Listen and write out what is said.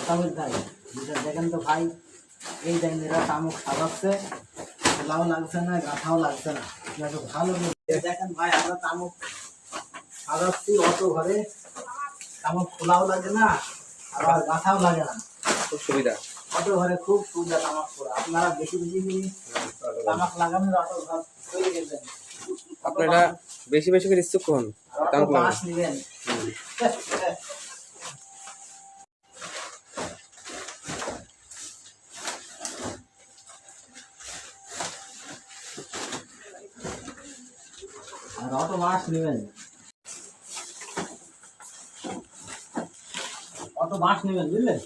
তামিল ভাই দেখেন তো ভাই, এই দেখেন এরা তামুক সাজাচ্ছে, খোলাও লাগছে না, গাঁথাও লাগছে না, ভালো দেখেন ভাই। আমরা তামুক সাজাচ্ছি অত ঘরে, তামুক খোলাও লাগে না, আবার গাঁথাও লাগে না, খুব সুবিধা। অত ঘরে খুব সুবিধা তামাক করা। আপনারা বেশি বেশি তামাক লাগানোর অত ঘর তৈরি গেছেন, আপনারা বেশি বেশি করে ইচ্ছুক হন তামাক লাগান। বাঁশ নিবেন। আর অত বাঁশ নেবেন, অত বাঁশ নেবেন বুঝলেন।